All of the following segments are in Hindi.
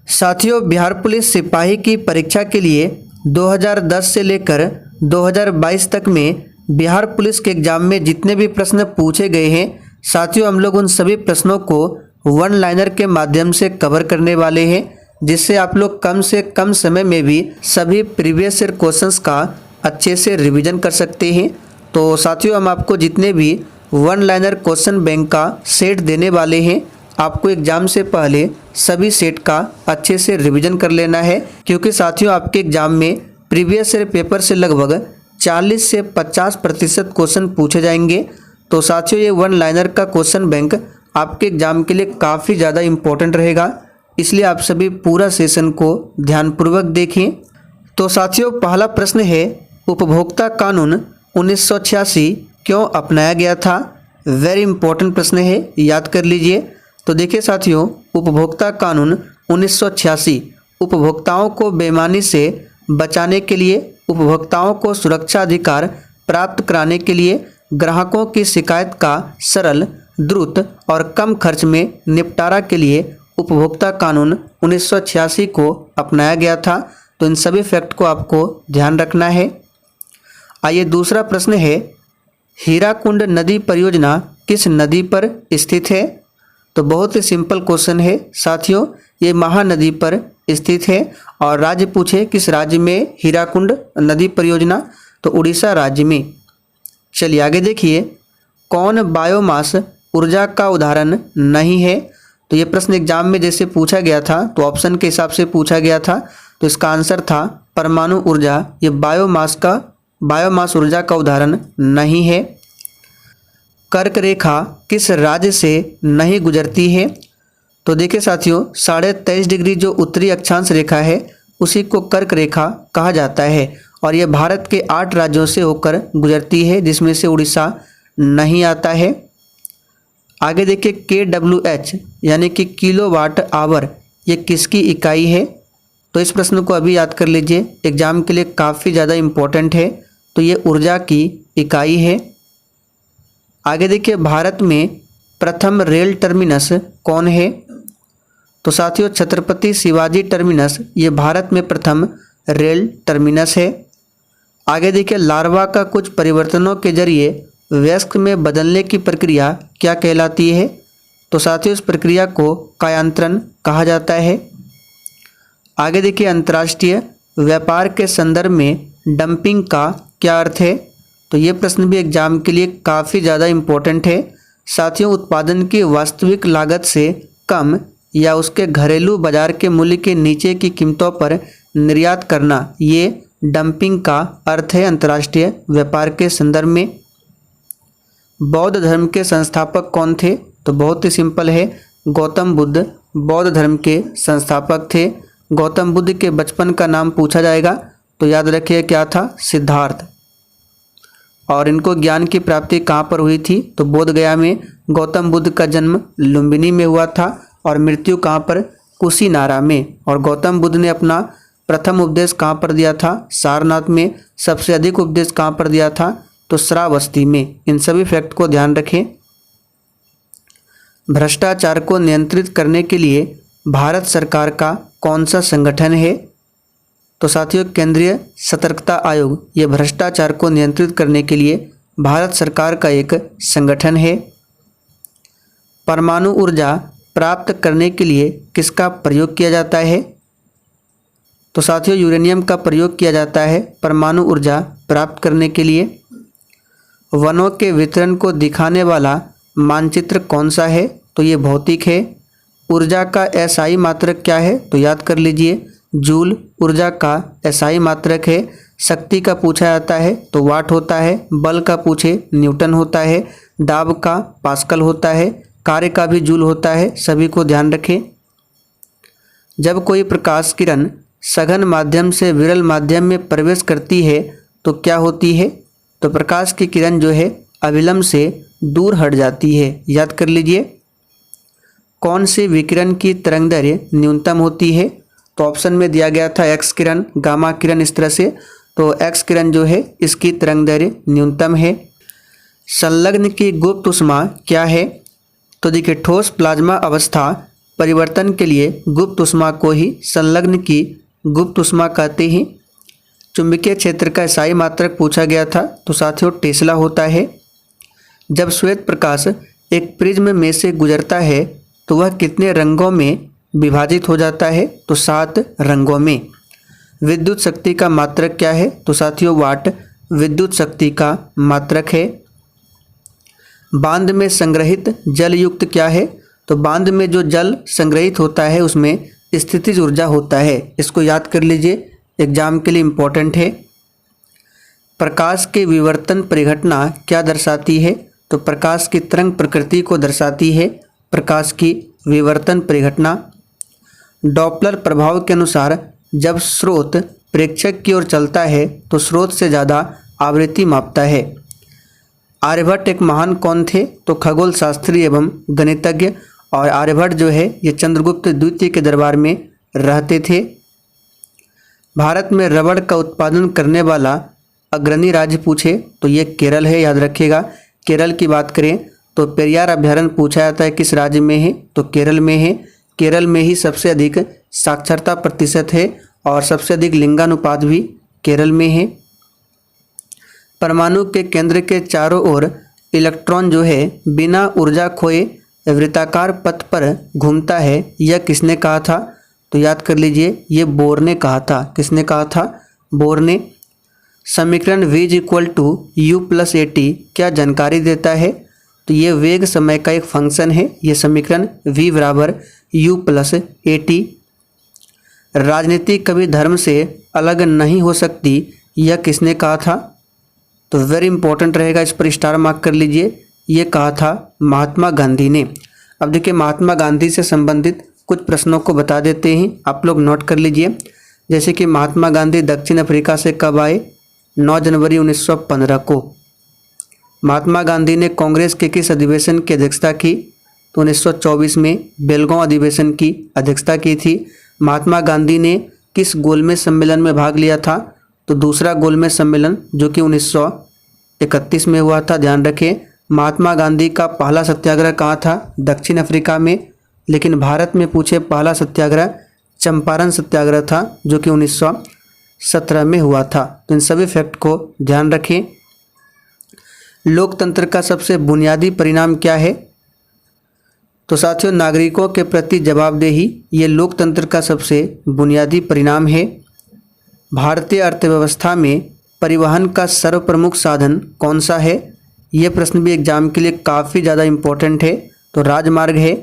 साथियों, बिहार पुलिस सिपाही की परीक्षा के लिए 2010 से लेकर 2022 तक में बिहार पुलिस के एग्जाम में जितने भी प्रश्न पूछे गए हैं, साथियों हम लोग उन सभी प्रश्नों को वन लाइनर के माध्यम से कवर करने वाले हैं, जिससे आप लोग कम से कम समय में भी सभी प्रीवियस ईयर क्वेश्चंस का अच्छे से रिवीजन कर सकते हैं। तो साथियों, हम आपको जितने भी वन लाइनर क्वेश्चन बैंक का सेट देने वाले हैं, आपको एग्ज़ाम से पहले सभी सेट का अच्छे से रिवीजन कर लेना है, क्योंकि साथियों आपके एग्ज़ाम में प्रीवियस ईयर पेपर से लगभग 40 से 50% क्वेश्चन पूछे जाएंगे। तो साथियों, ये वन लाइनर का क्वेश्चन बैंक आपके एग्ज़ाम के लिए काफ़ी ज़्यादा इम्पोर्टेंट रहेगा, इसलिए आप सभी पूरा सेशन को ध्यानपूर्वक देखें। तो साथियों, पहला प्रश्न है, उपभोक्ता कानून 1986 क्यों अपनाया गया था? वेरी इंपॉर्टेंट प्रश्न है, याद कर लीजिए। तो देखिए साथियों, उपभोक्ता कानून 1986 उपभोक्ताओं को बेईमानी से बचाने के लिए, उपभोक्ताओं को सुरक्षा अधिकार प्राप्त कराने के लिए, ग्राहकों की शिकायत का सरल, द्रुत और कम खर्च में निपटारा के लिए उपभोक्ता कानून 1986 को अपनाया गया था। तो इन सभी फैक्ट को आपको ध्यान रखना है। आइए दूसरा प्रश्न है, हीराकुंड नदी परियोजना किस नदी पर स्थित है? तो बहुत ही सिंपल क्वेश्चन है साथियों, ये महानदी पर स्थित है। और राज्य पूछे किस राज्य में हीराकुंड नदी परियोजना? तो उड़ीसा राज्य में। चलिए आगे देखिए, कौन बायोमास ऊर्जा का उदाहरण नहीं है? तो ये प्रश्न एग्जाम में जैसे पूछा गया था, तो ऑप्शन के हिसाब से पूछा गया था, तो इसका आंसर था परमाणु ऊर्जा। ये बायोमास ऊर्जा का उदाहरण नहीं है। कर्क रेखा किस राज्य से नहीं गुजरती है? तो देखिए साथियों, 23.5 डिग्री जो उत्तरी अक्षांश रेखा है, उसी को कर्क रेखा कहा जाता है, और यह भारत के 8 राज्यों से होकर गुजरती है, जिसमें से उड़ीसा नहीं आता है। आगे देखिए, KWH यानी कि किलोवाट आवर, ये किसकी इकाई है? तो इस प्रश्न को अभी याद कर लीजिए, एग्जाम के लिए काफ़ी ज़्यादा इम्पोर्टेंट है। तो ये ऊर्जा की इकाई है। आगे देखिए, भारत में प्रथम रेल टर्मिनस कौन है? तो साथियों, छत्रपति शिवाजी टर्मिनस, ये भारत में प्रथम रेल टर्मिनस है। आगे देखिए, लार्वा का कुछ परिवर्तनों के जरिए वयस्क में बदलने की प्रक्रिया क्या कहलाती है? तो साथियों, इस प्रक्रिया को कायांतरण कहा जाता है। आगे देखिए, अंतर्राष्ट्रीय व्यापार के संदर्भ में डंपिंग का क्या अर्थ है? तो ये प्रश्न भी एग्जाम के लिए काफ़ी ज़्यादा इम्पोर्टेंट है साथियों। उत्पादन की वास्तविक लागत से कम या उसके घरेलू बाजार के मूल्य के नीचे की कीमतों पर निर्यात करना, ये डंपिंग का अर्थ है अंतर्राष्ट्रीय व्यापार के संदर्भ में। बौद्ध धर्म के संस्थापक कौन थे? तो बहुत ही सिंपल है, गौतम बुद्ध बौद्ध धर्म के संस्थापक थे। गौतम बुद्ध के बचपन का नाम पूछा जाएगा, तो याद रखिए क्या था? सिद्धार्थ। और इनको ज्ञान की प्राप्ति कहाँ पर हुई थी? तो बोध गया में। गौतम बुद्ध का जन्म लुम्बिनी में हुआ था और मृत्यु कहाँ पर? कुशीनारा में। और गौतम बुद्ध ने अपना प्रथम उपदेश कहाँ पर दिया था? सारनाथ में। सबसे अधिक उपदेश कहाँ पर दिया था? तो श्रावस्ती में। इन सभी फैक्ट को ध्यान रखें। भ्रष्टाचार को नियंत्रित करने के लिए भारत सरकार का कौन सा संगठन है? तो साथियों, केंद्रीय सतर्कता आयोग, ये भ्रष्टाचार को नियंत्रित करने के लिए भारत सरकार का एक संगठन है। परमाणु ऊर्जा प्राप्त करने के लिए किसका प्रयोग किया जाता है? तो साथियों, यूरेनियम का प्रयोग किया जाता है परमाणु ऊर्जा प्राप्त करने के लिए। वनों के वितरण को दिखाने वाला मानचित्र कौन सा है? तो ये भौतिक है। ऊर्जा का एसआई मात्रक क्या है? तो याद कर लीजिए, जूल ऊर्जा का एसआई मात्रक है। शक्ति का पूछा जाता है तो वाट होता है, बल का पूछे न्यूटन होता है, दाब का पास्कल होता है, कार्य का भी जूल होता है। सभी को ध्यान रखें। जब कोई प्रकाश किरण सघन माध्यम से विरल माध्यम में प्रवेश करती है तो क्या होती है? तो प्रकाश की किरण जो है अविलंब से दूर हट जाती है। याद कर लीजिए। कौन सी विकिरण की तरंगदैर्घ्य न्यूनतम होती है? तो ऑप्शन में दिया गया था एक्स किरण, गामा किरण, इस तरह से। तो एक्स किरण जो है इसकी तरंगदैर्घ्य न्यूनतम है। संलग्न की गुप्त ऊष्मा क्या है? तो देखिए, ठोस प्लाज्मा अवस्था परिवर्तन के लिए गुप्त ऊष्मा को ही संलग्न की गुप्त ऊष्मा कहते हैं। चुंबकीय क्षेत्र का SI मात्रक पूछा गया था, तो साथियों टेस्ला होता है। जब श्वेत प्रकाश एक प्रिज्म में से गुजरता है तो वह कितने रंगों में विभाजित हो जाता है, तो 7 रंगों में। विद्युत शक्ति का मात्रक क्या है, तो साथियों वाट विद्युत शक्ति का मात्रक है। बांध में संग्रहित जल युक्त क्या है, तो बांध में जो जल संग्रहित होता है उसमें स्थितिज ऊर्जा होता है। इसको याद कर लीजिए, एग्जाम के लिए इम्पोर्टेंट है। प्रकाश के विवर्तन परिघटना क्या दर्शाती है, तो प्रकाश की तरंग प्रकृति को दर्शाती है प्रकाश की विवर्तन परिघटना। डॉपलर प्रभाव के अनुसार जब स्रोत प्रेक्षक की ओर चलता है तो स्रोत से ज़्यादा आवृत्ति मापता है। आर्यभट्ट एक महान कौन थे, तो खगोल शास्त्री एवं गणितज्ञ, और आर्यभट्ट जो है ये चंद्रगुप्त द्वितीय के दरबार में रहते थे। भारत में रबड़ का उत्पादन करने वाला अग्रणी राज्य पूछे तो ये केरल है, याद रखिएगा। केरल की बात करें तो पेरियार अभ्यारण्य पूछा जाता है किस राज्य में है, तो केरल में है। केरल में ही सबसे अधिक साक्षरता प्रतिशत है और सबसे अधिक लिंगानुपात भी केरल में है। परमाणु के केंद्र के चारों ओर इलेक्ट्रॉन जो है बिना ऊर्जा खोए वृत्ताकार पथ पर घूमता है, यह किसने कहा था, तो याद कर लीजिए ये बोर ने कहा था। किसने कहा था, बोर ने। समीकरण v=u+at क्या जानकारी देता है, तो ये वेग समय का एक फंक्शन है। ये समीकरण v=u+at। राजनीति कभी धर्म से अलग नहीं हो सकती, यह किसने कहा था, तो वेरी इंपॉर्टेंट रहेगा, इस पर स्टार मार्क कर लीजिए। ये कहा था महात्मा गांधी ने। अब देखिए महात्मा गांधी से संबंधित कुछ प्रश्नों को बता देते हैं, आप लोग नोट कर लीजिए। जैसे कि महात्मा गांधी दक्षिण अफ्रीका से कब आए, 9 जनवरी 1915 को। महात्मा गांधी ने कांग्रेस के किस अधिवेशन की अध्यक्षता की, तो 1924 में बेलगांव अधिवेशन की अध्यक्षता की थी। महात्मा गांधी ने किस गोलमेज सम्मेलन में भाग लिया था, तो दूसरा गोलमेज सम्मेलन जो कि 1931 में हुआ था, ध्यान रखें। महात्मा गांधी का पहला सत्याग्रह कहाँ था, दक्षिण अफ्रीका में, लेकिन भारत में पूछे पहला सत्याग्रह चंपारण सत्याग्रह था जो कि 1917 में हुआ था। तो इन सभी फैक्ट को ध्यान रखें। लोकतंत्र का सबसे बुनियादी परिणाम क्या है, तो साथियों नागरिकों के प्रति जवाबदेही, ये लोकतंत्र का सबसे बुनियादी परिणाम है। भारतीय अर्थव्यवस्था में परिवहन का सर्वप्रमुख साधन कौन सा है, ये प्रश्न भी एग्जाम के लिए काफ़ी ज़्यादा इम्पोर्टेंट है, तो राजमार्ग है।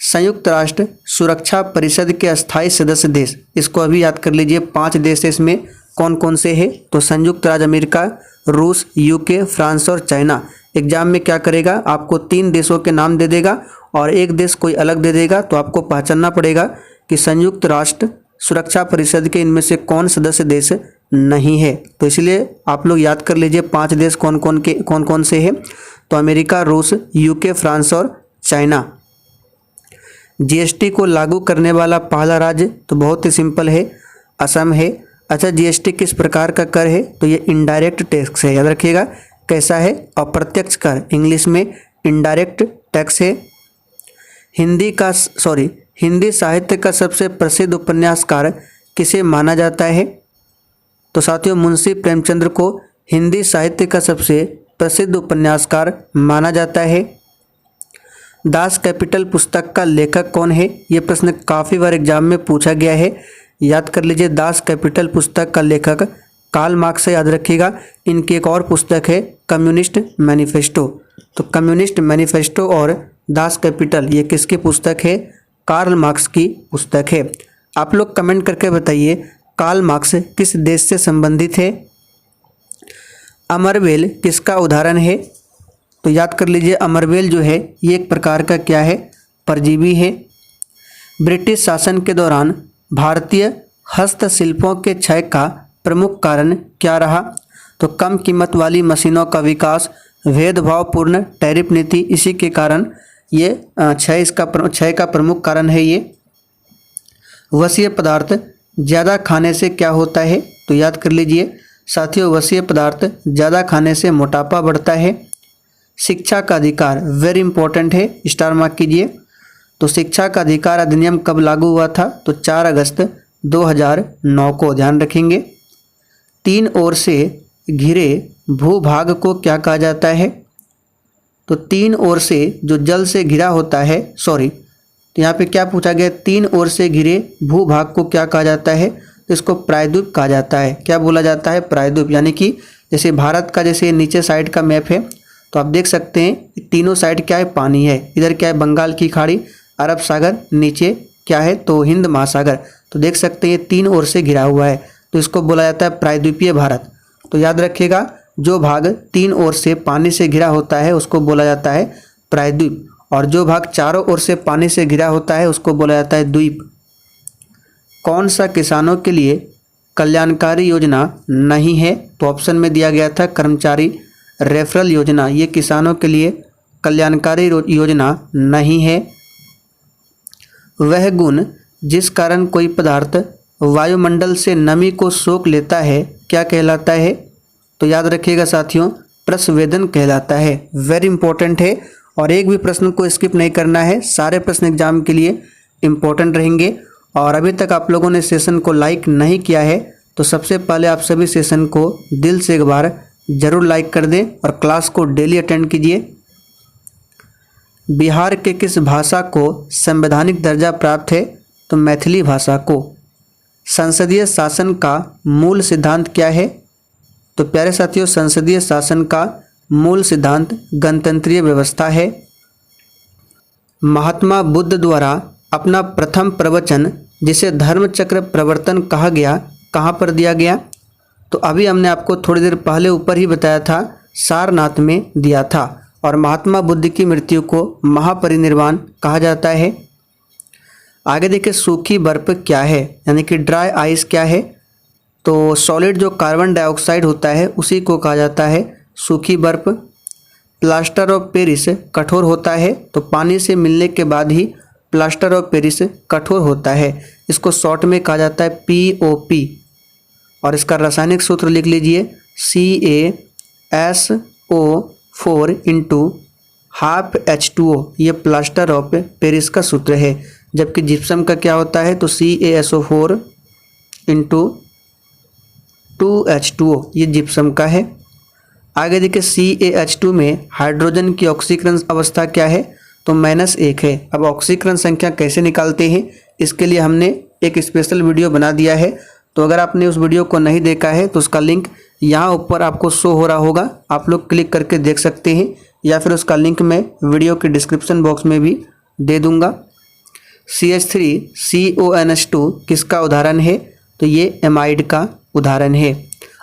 संयुक्त राष्ट्र सुरक्षा परिषद के अस्थायी सदस्य देश, इसको अभी याद कर लीजिए, 5 देश है, इसमें कौन कौन से हैं, तो संयुक्त राज्य अमेरिका, रूस, यूके, फ्रांस और चाइना। एग्जाम में क्या करेगा, आपको 3 देशों के नाम दे देगा और एक देश कोई अलग दे देगा, तो आपको पहचानना पड़ेगा कि संयुक्त राष्ट्र सुरक्षा परिषद के इनमें से कौन सदस्य देश नहीं है। तो इसलिए आप लोग याद कर लीजिए 5 देश कौन कौन से हैं, तो अमेरिका, रूस, यूके, फ्रांस और चाइना। जीएसटी को लागू करने वाला पहला राज्य, तो बहुत ही सिंपल है, असम है। अच्छा, जीएसटी किस प्रकार का कर है, तो ये इनडायरेक्ट टैक्स है, याद रखिएगा। कैसा है, अप्रत्यक्ष कर, इंग्लिश में इनडायरेक्ट टैक्स है। हिंदी साहित्य का सबसे प्रसिद्ध उपन्यासकार किसे माना जाता है, तो साथियों मुंशी प्रेमचंद्र को हिंदी साहित्य का सबसे प्रसिद्ध उपन्यासकार माना जाता है। दास कैपिटल पुस्तक का लेखक कौन है, ये प्रश्न काफ़ी बार एग्जाम में पूछा गया है, याद कर लीजिए। दास कैपिटल पुस्तक का लेखक कार्ल मार्क्स से, याद रखिएगा। इनकी एक और पुस्तक है कम्युनिस्ट मैनिफेस्टो, तो कम्युनिस्ट मैनिफेस्टो और दास कैपिटल ये किसकी पुस्तक है, कार्ल मार्क्स की पुस्तक है। आप लोग कमेंट करके बताइए कार्ल मार्क्स किस देश से संबंधित है। अमरवेल किसका उदाहरण है, तो याद कर लीजिए अमरवेल जो है ये एक प्रकार का क्या है, परजीवी है। ब्रिटिश शासन के दौरान भारतीय हस्तशिल्पों के क्षय का प्रमुख कारण क्या रहा, तो कम कीमत वाली मशीनों का विकास, भेदभावपूर्ण टैरिफ नीति, इसी के कारण ये क्षय का प्रमुख कारण है ये। वसीय पदार्थ ज़्यादा खाने से क्या होता है, तो याद कर लीजिए साथियों वसीय पदार्थ ज़्यादा खाने से मोटापा बढ़ता है। शिक्षा का अधिकार वेरी इंपॉर्टेंट है, स्टार मार्क कीजिए। तो शिक्षा का अधिकार अधिनियम कब लागू हुआ था? तो 4 अगस्त 2009 को, ध्यान रखेंगे। 3 ओर से घिरे भूभाग को क्या कहा जाता है? तो 3 ओर से जो जल से घिरा होता है, तो यहाँ पे क्या पूछा गया? 3 ओर से घिरे भूभाग को क्या कहा जाता है? तो इसको प्रायद्वीप कहा जाता है। क्या बोला जाता है? प्रायद्वीप। यानी कि जैसे भारत का जैसे नीचे साइड का मैप है, तो आप देख सकते हैं तीनों साइड क्या है? पानी है। इधर क्या है? बंगाल की खाड़ी, अरब सागर, नीचे क्या है? तो हिंद महासागर। तो देख सकते हैं 3 ओर से घिरा हुआ है, तो इसको बोला जाता है प्रायद्वीपीय भारत। तो याद रखिएगा, जो भाग 3 ओर से पानी से घिरा होता है उसको बोला जाता है प्रायद्वीप, और जो भाग चारों ओर से पानी से घिरा होता है उसको बोला जाता है द्वीप। कौन सा किसानों के लिए कल्याणकारी योजना नहीं है? तो ऑप्शन में दिया गया था कर्मचारी रेफरल योजना। ये किसानों के लिए कल्याणकारी योजना नहीं है। वह गुण जिस कारण कोई पदार्थ वायुमंडल से नमी को सोख लेता है क्या कहलाता है? तो याद रखिएगा साथियों, प्रस्वेदन कहलाता है। वेरी इंपॉर्टेंट है, और एक भी प्रश्न को स्किप नहीं करना है। सारे प्रश्न एग्जाम के लिए इम्पोर्टेंट रहेंगे। और अभी तक आप लोगों ने सेशन को लाइक नहीं किया है तो सबसे पहले आप सभी सेशन को दिल से एक बार ज़रूर लाइक कर दें और क्लास को डेली अटेंड कीजिए। बिहार के किस भाषा को संवैधानिक दर्जा प्राप्त है? तो मैथिली भाषा को। संसदीय शासन का मूल सिद्धांत क्या है? तो प्यारे साथियों, संसदीय शासन का मूल सिद्धांत गणतंत्रीय व्यवस्था है। महात्मा बुद्ध द्वारा अपना प्रथम प्रवचन जिसे धर्मचक्र प्रवर्तन कहा गया, कहाँ पर दिया गया? तो अभी हमने आपको थोड़ी देर पहले ऊपर ही बताया था, सारनाथ में दिया था। और महात्मा बुद्ध की मृत्यु को महापरिनिर्वाण कहा जाता है। आगे देखिए, सूखी बर्फ क्या है, यानी कि ड्राई आइस क्या है? तो सॉलिड जो कार्बन डाइऑक्साइड होता है उसी को कहा जाता है सूखी बर्फ। प्लास्टर ऑफ पेरिस कठोर होता है, तो पानी से मिलने के बाद ही प्लास्टर ऑफ पेरिस कठोर होता है। इसको शॉर्ट में कहा जाता है POP। और इसका रासायनिक सूत्र लिख लीजिए, CaSO4 इंटू हाफ H2O। ये प्लास्टर ऑफ पेरिस का सूत्र है। जबकि जिप्सम का क्या होता है? तो CaSO4 इंटू 2H2O, ये जिप्सम का है। आगे देखिए, CaH2 में हाइड्रोजन की ऑक्सीकरण अवस्था क्या है? तो -1 है। अब ऑक्सीकरण संख्या कैसे निकालते हैं, इसके लिए हमने एक स्पेशल वीडियो बना दिया है। तो अगर आपने उस वीडियो को नहीं देखा है तो उसका लिंक यहाँ ऊपर आपको शो हो रहा होगा, आप लोग क्लिक करके देख सकते हैं, या फिर उसका लिंक मैं वीडियो के डिस्क्रिप्शन बॉक्स में भी दे दूँगा। CH3CONH2 किसका उदाहरण है? तो ये एमाइड का उदाहरण है।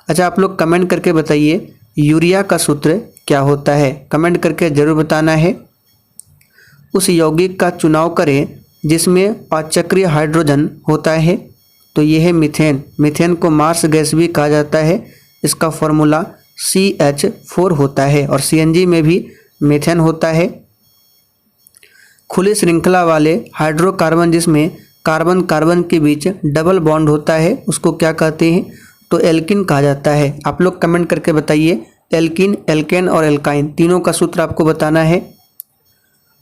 अच्छा, आप लोग कमेंट करके बताइए यूरिया का सूत्र क्या होता है? कमेंट करके ज़रूर बताना है। उस यौगिक का चुनाव करें जिसमें अचक्रीय हाइड्रोजन होता है, तो ये है मीथेन। मीथेन को मार्स गैस भी कहा जाता है। इसका फॉर्मूला CH4 होता है। और CNG में भी मीथेन होता है। खुली श्रृंखला वाले हाइड्रोकार्बन जिसमें कार्बन कार्बन के बीच डबल बॉन्ड होता है उसको क्या कहते हैं? तो एल्किन कहा जाता है। आप लोग कमेंट करके बताइए, एल्किन, एल्केन और एल्काइन तीनों का सूत्र आपको बताना है।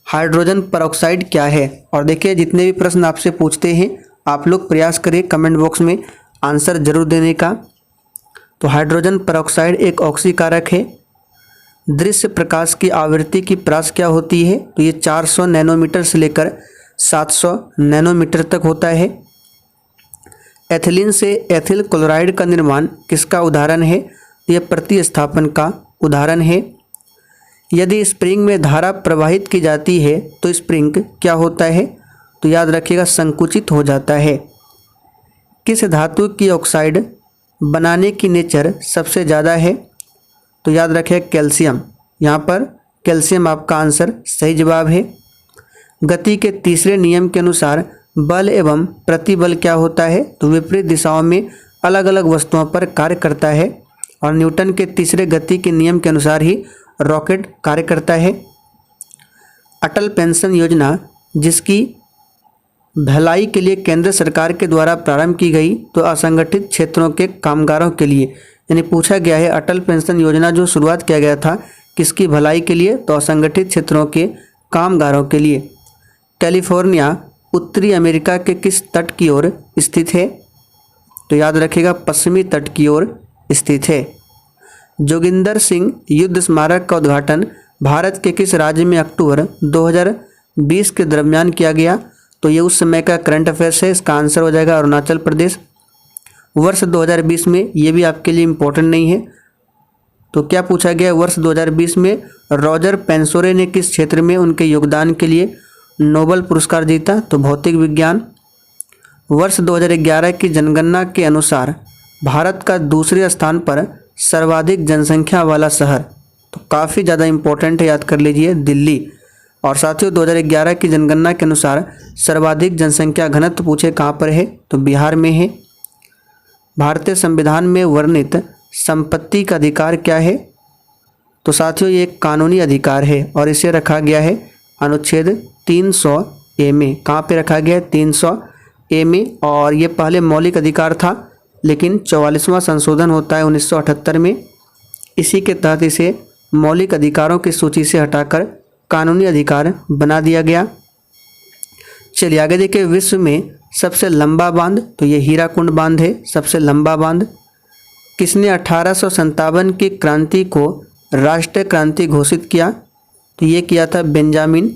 हाइड्रोजन परऑक्साइड क्या है? और देखिए, जितने भी प्रश्न आपसे पूछते हैं आप लोग प्रयास करें कमेंट बॉक्स में आंसर जरूर देने का। तो हाइड्रोजन परऑक्साइड एक ऑक्सीकारक है। दृश्य प्रकाश की आवृत्ति की परास क्या होती है? तो ये 400 नैनोमीटर से लेकर 700 नैनोमीटर तक होता है। एथिलीन से एथिल क्लोराइड का निर्माण किसका उदाहरण है? यह प्रतिस्थापन का उदाहरण है। यदि स्प्रिंग में धारा प्रवाहित की जाती है तो स्प्रिंग क्या होता है? तो याद रखिएगा, संकुचित हो जाता है। किस धातु की ऑक्साइड बनाने की नेचर सबसे ज़्यादा है? तो याद रखिएगा कैल्शियम। यहाँ पर कैल्शियम आपका आंसर सही जवाब है। गति के तीसरे नियम के अनुसार बल एवं प्रतिबल क्या होता है? तो विपरीत दिशाओं में अलग अलग वस्तुओं पर कार्य करता है। और न्यूटन के तीसरे गति के नियम के अनुसार ही रॉकेट कार्य करता है। अटल पेंशन योजना जिसकी भलाई के लिए केंद्र सरकार के द्वारा प्रारंभ की गई, तो असंगठित क्षेत्रों के कामगारों के लिए, यानी पूछा गया है अटल पेंशन योजना जो शुरुआत किया गया था किसकी भलाई के लिए? तो असंगठित क्षेत्रों के कामगारों के लिए। कैलिफोर्निया उत्तरी अमेरिका के किस तट की ओर स्थित है? तो याद रखिएगा पश्चिमी तट की ओर स्थित है। जोगिंदर सिंह युद्ध स्मारक का उद्घाटन भारत के किस राज्य में अक्टूबर 2020 के दरमियान किया गया? तो ये उस समय का करंट अफेयर्स है, इसका आंसर हो जाएगा अरुणाचल प्रदेश। वर्ष 2020 में, ये भी आपके लिए इम्पोर्टेंट नहीं है। तो क्या पूछा गया? वर्ष 2020 में रॉजर पेंसोरे ने किस क्षेत्र में उनके योगदान के लिए नोबेल पुरस्कार जीता? तो भौतिक विज्ञान। वर्ष 2011 की जनगणना के अनुसार भारत का दूसरे स्थान पर सर्वाधिक जनसंख्या वाला शहर, तो काफ़ी ज़्यादा इम्पोर्टेंट है, याद कर लीजिए, दिल्ली। और साथियों 2011 की जनगणना के अनुसार सर्वाधिक जनसंख्या घनत्व पूछे कहाँ पर है? तो बिहार में है। भारतीय संविधान में वर्णित संपत्ति का अधिकार क्या है? तो साथियों ये एक कानूनी अधिकार है और इसे रखा गया है अनुच्छेद 300A में। कहाँ पे रखा गया है? 300A में। और ये पहले मौलिक अधिकार था, लेकिन 44वां संशोधन होता है 1978 में। इसी के तहत इसे मौलिक अधिकारों की सूची से हटाकर कानूनी अधिकार बना दिया गया। चलिए आगे देखिए, विश्व में सबसे लंबा बांध, तो ये हीराकुंड बांध है सबसे लंबा बांध। किसने 1857 की क्रांति को राष्ट्रीय क्रांति घोषित किया? तो ये किया था बेंजामिन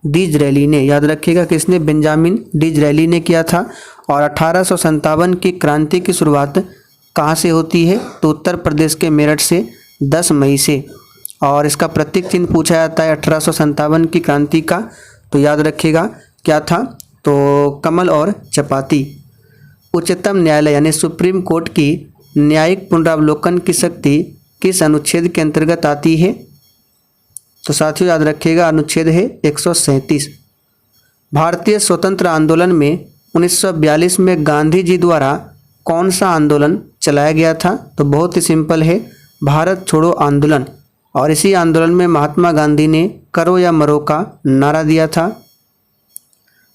डिज़रायली ने। याद रखिएगा किसने? बेंजामिन डिज़रायली ने किया था। और 1857 की क्रांति की शुरुआत कहाँ से होती है? तो उत्तर प्रदेश के मेरठ से 10 मई से। और इसका प्रतीक चिन्ह पूछा जाता है 1857 की क्रांति का, तो याद रखिएगा क्या था? तो कमल और चपाती। उच्चतम न्यायालय यानी सुप्रीम कोर्ट की न्यायिक पुनरावलोकन की शक्ति किस अनुच्छेद के अंतर्गत आती है? तो साथियों याद रखिएगा अनुच्छेद है 137। भारतीय स्वतंत्र आंदोलन में 1942 में गांधी जी द्वारा कौन सा आंदोलन चलाया गया था? तो बहुत ही सिंपल है, भारत छोड़ो आंदोलन। और इसी आंदोलन में महात्मा गांधी ने करो या मरो का नारा दिया था।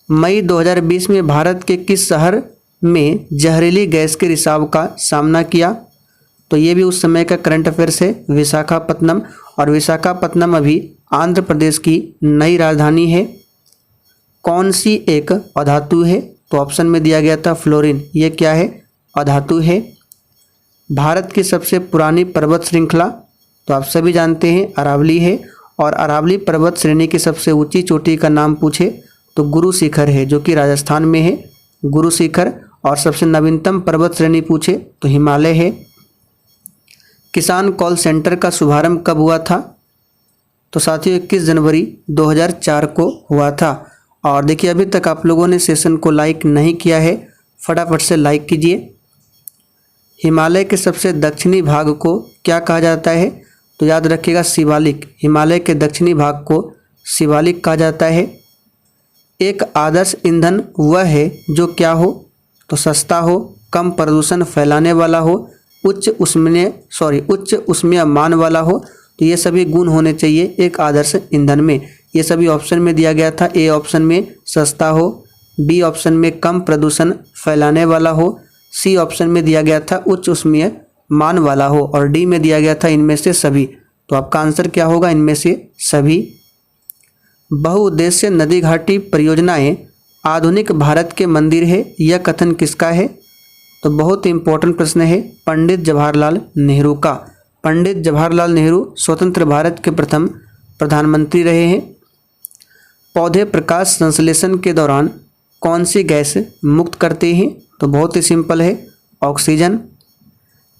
मई 2020 में भारत के किस शहर में जहरीली गैस के रिसाव का सामना किया? तो ये भी उस समय का करंट अफेयर्स है, विशाखापत्तनम। और विशाखापत्तनम अभी आंध्र प्रदेश की नई राजधानी है। कौन सी एक अधातु है? तो ऑप्शन में दिया गया था फ्लोरीन। ये क्या है? अधातु है। भारत की सबसे पुरानी पर्वत श्रृंखला, तो आप सभी जानते हैं अरावली है। और अरावली पर्वत श्रेणी की सबसे ऊंची चोटी का नाम पूछे तो गुरु शिखर है, जो कि राजस्थान में है, गुरु शिखर। और सबसे नवीनतम पर्वत श्रेणी पूछे तो हिमालय है। किसान कॉल सेंटर का शुभारंभ कब हुआ था? तो साथियों 21 जनवरी 2004 को हुआ था। और देखिए अभी तक आप लोगों ने सेशन को लाइक नहीं किया है, फटाफट से लाइक कीजिए। हिमालय के सबसे दक्षिणी भाग को क्या कहा जाता है? तो याद रखिएगा शिवालिक। हिमालय के दक्षिणी भाग को शिवालिक कहा जाता है। एक आदर्श ईंधन वह है जो क्या हो? तो सस्ता हो, कम प्रदूषण फैलाने वाला हो, उच्च ऊष्मीय मान वाला हो। तो ये सभी गुण होने चाहिए एक आदर्श ईंधन में। ये सभी ऑप्शन में दिया गया था। ए ऑप्शन में सस्ता हो, बी ऑप्शन में कम प्रदूषण फैलाने वाला हो, सी ऑप्शन में दिया गया था उच्च ऊष्मीय मान वाला हो, और डी में दिया गया था इनमें से सभी। तो आपका आंसर क्या होगा? इनमें से सभी। बहुउद्देश्य नदी घाटी परियोजनाएं आधुनिक भारत के मंदिर है, यह कथन किसका है? तो बहुत इंपॉर्टेंट प्रश्न है, पंडित जवाहरलाल नेहरू का। पंडित जवाहरलाल नेहरू स्वतंत्र भारत के प्रथम प्रधानमंत्री रहे हैं। पौधे प्रकाश संश्लेषण के दौरान कौन सी गैस मुक्त करते हैं? तो बहुत ही सिंपल है, ऑक्सीजन।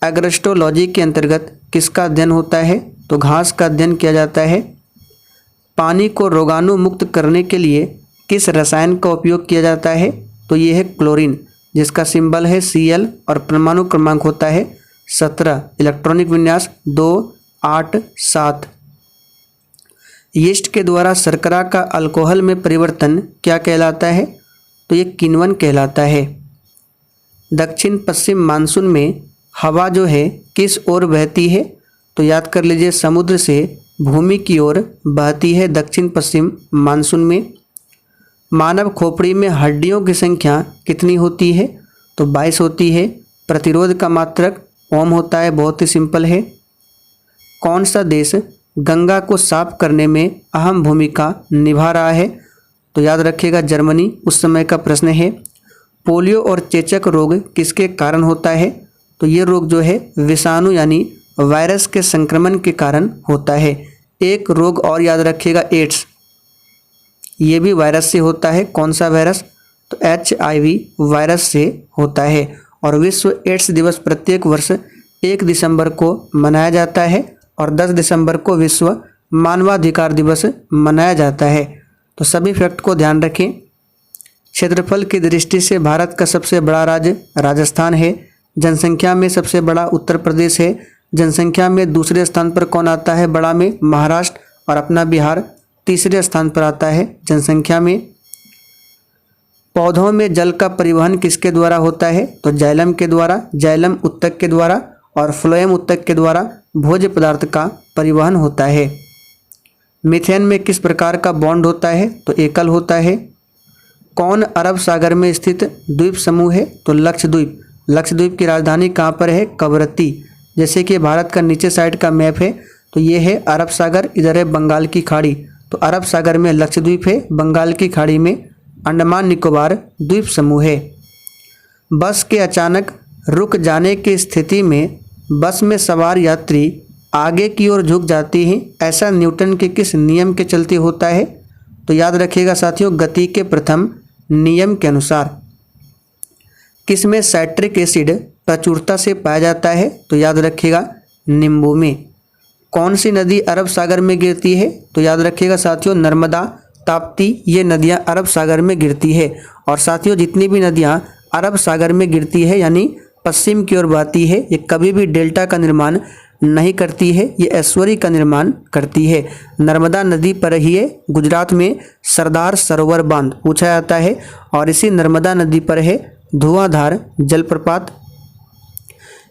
एग्रोस्टोलॉजी के अंतर्गत किसका अध्ययन होता है? तो घास का अध्ययन किया जाता है। पानी को रोगाणु मुक्त करने के लिए किस रसायन का उपयोग किया जाता है? तो ये है क्लोरीन, जिसका सिंबल है Cl और परमाणु क्रमांक होता है 17, इलेक्ट्रॉनिक विन्यास 287। यीस्ट के द्वारा शर्करा का अल्कोहल में परिवर्तन क्या कहलाता है? तो ये किण्वन कहलाता है। दक्षिण पश्चिम मानसून में हवा जो है किस ओर बहती है? तो याद कर लीजिए समुद्र से भूमि की ओर बहती है दक्षिण पश्चिम मानसून में। मानव खोपड़ी में हड्डियों की संख्या कितनी होती है? तो 22 होती है। प्रतिरोध का मात्रक ओम होता है, बहुत ही सिंपल है। कौन सा देश गंगा को साफ करने में अहम भूमिका निभा रहा है? तो याद रखिएगा जर्मनी उस समय का प्रश्न है। पोलियो और चेचक रोग किसके कारण होता है? तो ये रोग जो है विषाणु यानी वायरस के संक्रमण के कारण होता है। एक रोग और याद रखिएगा एड्स, ये भी वायरस से होता है। कौन सा वायरस? तो HIV वायरस से होता है। और विश्व एड्स दिवस प्रत्येक वर्ष 1 दिसंबर को मनाया जाता है और 10 दिसंबर को विश्व मानवाधिकार दिवस मनाया जाता है। तो सभी फैक्ट को ध्यान रखें। क्षेत्रफल की दृष्टि से भारत का सबसे बड़ा राज्य राजस्थान है। जनसंख्या में सबसे बड़ा उत्तर प्रदेश है। जनसंख्या में दूसरे स्थान पर कौन आता है बड़ा में? महाराष्ट्र। और अपना बिहार तीसरे स्थान पर आता है जनसंख्या में। पौधों में जल का परिवहन किसके द्वारा होता है? तो जाइलम के द्वारा, जाइलम उत्तक के द्वारा और फ्लोएम उत्तक के द्वारा भोज्य पदार्थ का परिवहन होता है। मीथेन में किस प्रकार का बॉन्ड होता है? तो एकल होता है। कौन अरब सागर में स्थित द्वीप समूह है? तो लक्षद्वीप। लक्षद्वीप की राजधानी कहाँ पर है? कवरत्ती। जैसे कि भारत का नीचे साइड का मैप है तो ये है अरब सागर, इधर है बंगाल की खाड़ी। तो अरब सागर में लक्षद्वीप है, बंगाल की खाड़ी में अंडमान निकोबार द्वीप समूह है। बस के अचानक रुक जाने की स्थिति में बस में सवार यात्री आगे की ओर झुक जाती हैं, ऐसा न्यूटन के किस नियम के चलते होता है? तो याद रखिएगा साथियों गति के प्रथम नियम के अनुसार। किसमें साइट्रिक एसिड प्रचुरता से पाया जाता है? तो याद रखिएगा नींबू में। कौन सी नदी अरब सागर में गिरती है? तो याद रखिएगा साथियों नर्मदा, ताप्ती, ये नदियां अरब सागर में गिरती है। और साथियों जितनी भी नदियां अरब सागर में गिरती है यानी पश्चिम की ओर बहती है, ये कभी भी डेल्टा का निर्माण नहीं करती है, ये एस्चुरी का निर्माण करती है। नर्मदा नदी पर ही है गुजरात में सरदार सरोवर बांध पूछा जाता है। और इसी नर्मदा नदी पर है धुआंधार जलप्रपात।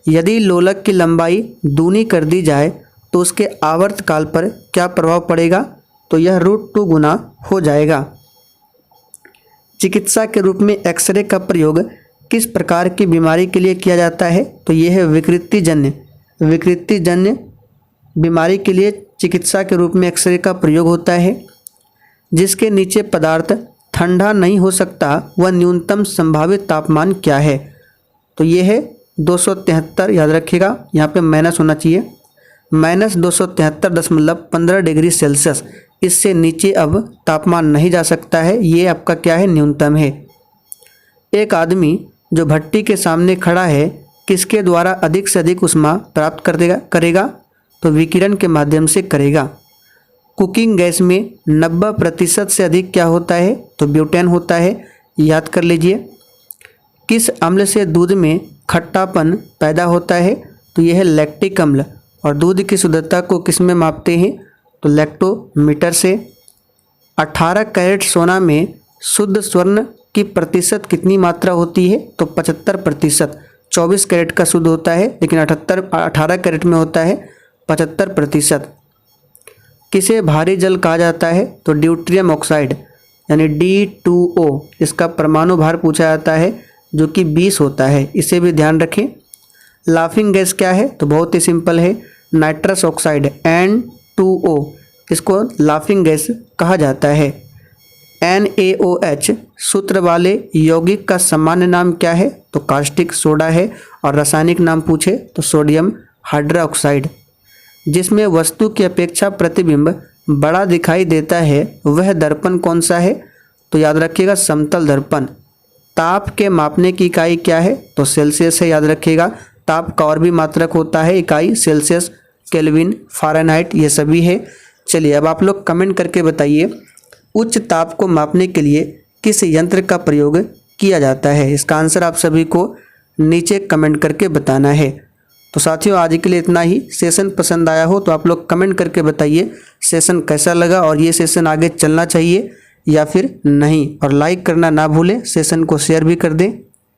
यदि लोलक की लंबाई दूनी कर दी जाए तो उसके आवर्तकाल पर क्या प्रभाव पड़ेगा? तो यह √2 गुना हो जाएगा। चिकित्सा के रूप में एक्सरे का प्रयोग किस प्रकार की बीमारी के लिए किया जाता है? तो यह है विकृतिजन्य बीमारी के लिए चिकित्सा के रूप में एक्सरे का प्रयोग होता है। जिसके नीचे पदार्थ ठंडा नहीं हो सकता वह न्यूनतम संभावित तापमान क्या है? तो यह है 273, याद रखिएगा यहाँ पे माइनस होना चाहिए, -273.15 डिग्री सेल्सियस। इससे नीचे अब तापमान नहीं जा सकता है, ये आपका क्या है? न्यूनतम है। एक आदमी जो भट्टी के सामने खड़ा है किसके द्वारा अधिक से अधिक ऊष्मा प्राप्त करेगा? तो विकिरण के माध्यम से करेगा। कुकिंग गैस में 90% से अधिक क्या होता है? तो ब्यूटेन होता है, याद कर लीजिए। किस अम्ल से दूध में खट्टापन पैदा होता है? तो यह है लैक्टिक अम्ल। और दूध की शुद्धता को किस में मापते हैं? तो लैक्टोमीटर से। 18 कैरेट सोना में शुद्ध स्वर्ण की प्रतिशत कितनी मात्रा होती है? तो 75%। 24 कैरेट का शुद्ध होता है लेकिन 18 कैरेट में होता है 75%। किसे भारी जल कहा जाता है? तो ड्यूटेरियम ऑक्साइड यानी D2O, इसका परमाणु भार पूछा जाता है जो कि 20 होता है, इसे भी ध्यान रखें। लाफिंग गैस क्या है? तो बहुत ही सिंपल है, नाइट्रस ऑक्साइड N2O, इसको लाफिंग गैस कहा जाता है। NaOH सूत्र वाले यौगिक का सामान्य नाम क्या है? तो कास्टिक सोडा है। और रासायनिक नाम पूछे तो सोडियम हाइड्रोक्साइड। जिसमें वस्तु की अपेक्षा प्रतिबिंब बड़ा दिखाई देता है वह दर्पण कौन सा है? तो याद रखिएगा समतल दर्पण। ताप के मापने की इकाई क्या है? तो सेल्सियस है, याद रखिएगा। ताप का और भी मात्रक होता है इकाई, सेल्सियस, केल्विन, फ़ारेनहाइट, ये सभी है। चलिए अब आप लोग कमेंट करके बताइए उच्च ताप को मापने के लिए किस यंत्र का प्रयोग किया जाता है? इसका आंसर आप सभी को नीचे कमेंट करके बताना है। तो साथियों आज के लिए इतना ही। सेशन पसंद आया हो तो आप लोग कमेंट करके बताइए सेशन कैसा लगा और ये सेशन आगे चलना चाहिए या फिर नहीं। और लाइक करना ना भूलें, सेशन को शेयर भी कर दें।